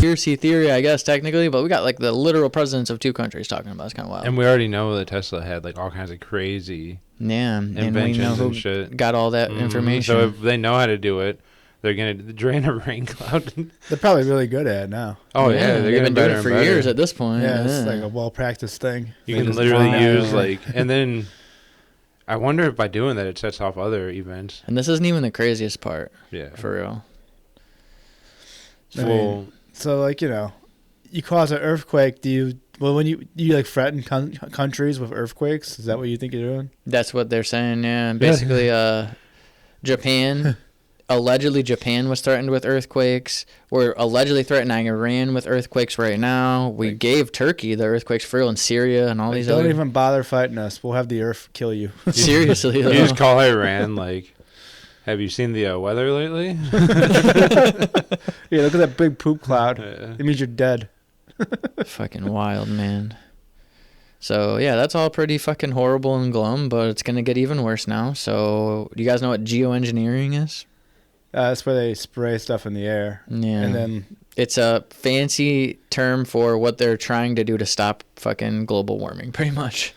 conspiracy theory, I guess, technically, but we got like the literal presidents of 2 countries talking about it. It's kind of wild. And we already know that Tesla had like all kinds of crazy inventions and we know who shit. Got all that information. So if they know how to do it, they're going to drain a rain cloud. They're probably really good at it now. Oh, yeah. They've been doing it for years at this point. Yeah, it's like a well-practiced thing. You can literally use like, and then I wonder if by doing that it sets off other events. And this isn't even the craziest part. Yeah. For real. So like, you cause an earthquake, when you like threaten countries with earthquakes? Is that what you think you're doing? That's what they're saying, yeah. Basically, Japan, allegedly Japan was threatened with earthquakes. We're allegedly threatening Iran with earthquakes right now. We gave Turkey the earthquakes for real in Syria and all these other... Don't even bother fighting us. We'll have the earth kill you. Seriously, though. You just call Iran, like... Have you seen the weather lately? Yeah, look at that big poop cloud. It means you're dead. Fucking wild, man. So, yeah, that's all pretty fucking horrible and glum, but it's going to get even worse now. So, do you guys know what geoengineering is? That's where they spray stuff in the air. Yeah. And then... It's a fancy term for what they're trying to do to stop fucking global warming, pretty much.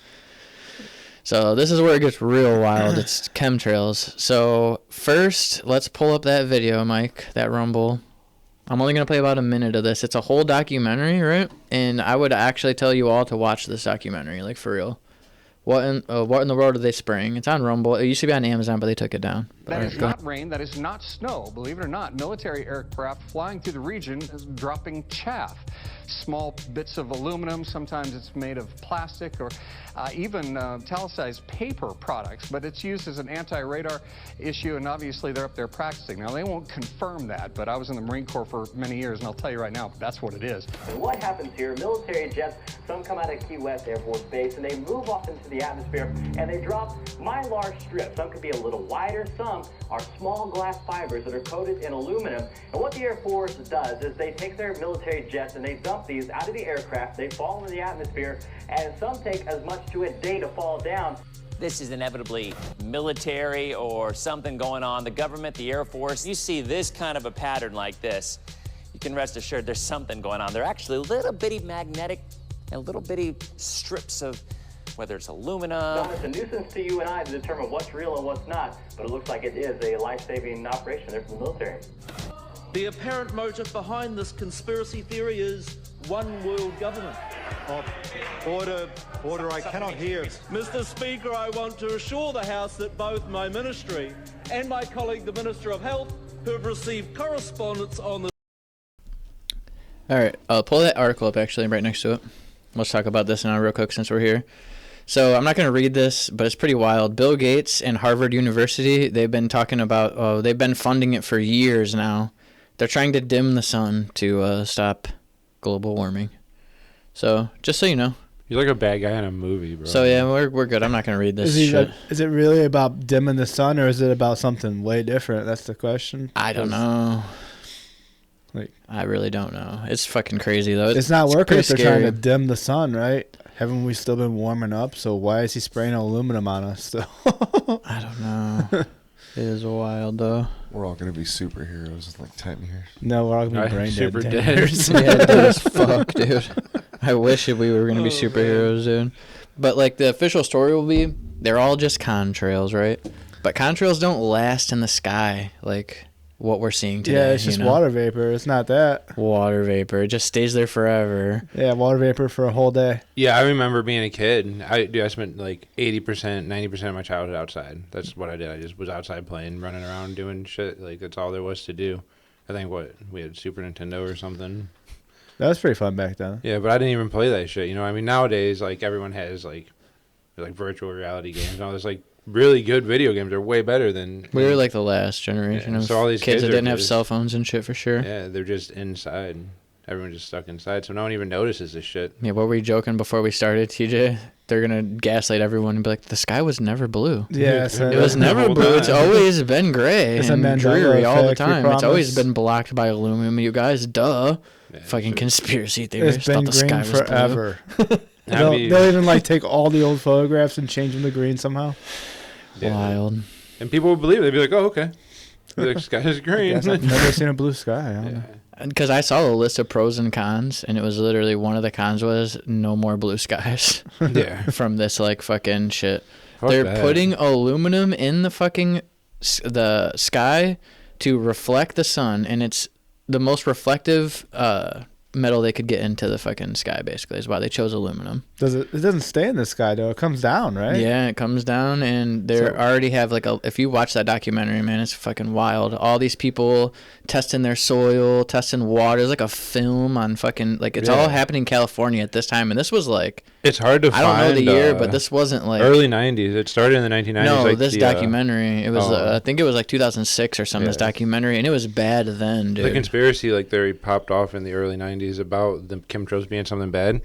So this is where it gets real wild. It's chemtrails. So first, let's pull up that video, Mike, that Rumble. I'm only going to play about a minute of this. It's a whole documentary, right? And I would actually tell you all to watch this documentary, like for real. What in the world are they spraying? It's on Rumble. It used to be on Amazon, but they took it down. That is not rain. That is not snow. Believe it or not, military aircraft flying through the region is dropping chaff. Small bits of aluminum. Sometimes it's made of plastic or even talicized paper products. But it's used as an anti-radar issue, and obviously they're up there practicing. Now, they won't confirm that, but I was in the Marine Corps for many years, and I'll tell you right now, that's what it is. And what happens here, military jets, some come out of Key West Air Force Base, and they move off into the atmosphere, and they drop mylar strips. Some could be a little wider, some are small glass fibers that are coated in aluminum. And what the Air Force does is they take their military jets and they dump these out of the aircraft, they fall into the atmosphere, and some take as much to a day to fall down. This is inevitably military or something going on. The government, the Air Force, you see this kind of a pattern like this, you can rest assured there's something going on. They're actually little bitty magnetic and little bitty strips of, whether it's aluminum. It's a nuisance to you and I to determine what's real and what's not, but it looks like it is a life-saving operation there from the military. The apparent motive behind this conspiracy theory is one world government. Order, I cannot hear. Mr. Speaker, I want to assure the House that both my ministry and my colleague, the Minister of Health, who have received correspondence on this. All right, I'll pull that article up actually right next to it. Let's talk about this now real quick since we're here. So I'm not going to read this, but it's pretty wild. Bill Gates and Harvard University, they've been talking about, they've been funding it for years now. They're trying to dim the sun to stop global warming. So just so you know. You're like a bad guy in a movie, bro. So yeah, we're good. I'm not going to read this shit. Is it really about dimming the sun, or is it about something way different? That's the question. I don't know. I really don't know. It's fucking crazy, though. It's not working if they're scary. trying to dim the sun, right? Haven't we still been warming up? So why is he spraying aluminum on us still? I don't know. It is wild, though. We're all going to be superheroes in like 10 years. No, we're all going to be brain super dead. dead. Yeah, dead as fuck, dude. I wish we were going to be superheroes, dude. But, like, the official story will be, they're all just contrails, right? But contrails don't last in the sky, like what we're seeing today. Yeah, it's just water vapor. It's not that. Water vapor. It just stays there forever. Yeah, water vapor for a whole day. Yeah, I remember being a kid. I spent like 80%, 90% of my childhood outside. That's what I did. I just was outside playing, running around, doing shit. Like, that's all there was to do. I think, we had Super Nintendo or something. That was pretty fun back then. Yeah, but I didn't even play that shit. You know, I mean, nowadays, like, everyone has, like virtual reality games and all this, like, really good video games are way better than... We were like the last generation of so all these kids that didn't have just, cell phones and shit for sure. Yeah, they're just inside. Everyone's just stuck inside, so no one even notices this shit. Yeah, what were we joking before we started, TJ? They're going to gaslight everyone and be like, the sky was never blue. Yeah, it was never blue. It's always been gray and dreary all the time. It's always been blocked by aluminum, you guys. Duh. Yeah, fucking conspiracy theorists. It's been the green sky was forever. blue. They'll even like take all the old photographs and change them to green somehow. Yeah. Wild. And people would believe it. They'd be like, oh, okay. The sky is green. I've never seen a blue sky. I don't know. because I saw the list of pros and cons, and it was literally one of the cons was no more blue skies. Yeah. From this like fucking shit. Fuck They're that. putting aluminum in the fucking the sky to reflect the sun, and it's the most reflective metal they could get into the fucking sky. Basically, is why they chose aluminum. It doesn't stay in the sky though. It comes down, right? Yeah, it comes down, and they already have like if you watch that documentary, man, it's fucking wild. All these people testing their soil, testing water. There's like a film on fucking like it's all happening in California at this time, and this was like It's hard to find. I don't know the year, but this wasn't like early 90s. It started in the 1990s. no, like this documentary. It was oh. I think it was like 2006 or something. This documentary, and it was bad then, dude. The conspiracy like theory popped off in the early 90s about the chemtrails being something bad.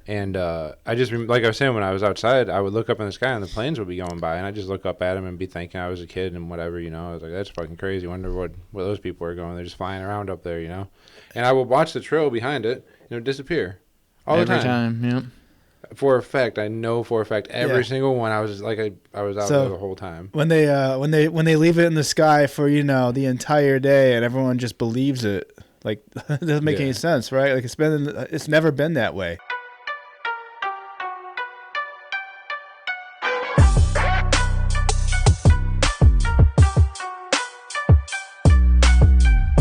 And I just, like I was saying, when I was outside, I would look up in the sky and the planes would be going by. And I just look up at them and be thinking I was a kid and whatever, you know. I was like, that's fucking crazy. Wonder what those people are going. They're just flying around up there, you know. And I would watch the trail behind it, and it would disappear. All the time. Every time, yep. For a fact, I know for a fact, every single one, I was like, I was out there the whole time. When they leave it in the sky for, you know, the entire day and everyone just believes it, like, it doesn't make any sense, right? Like, it's never been that way.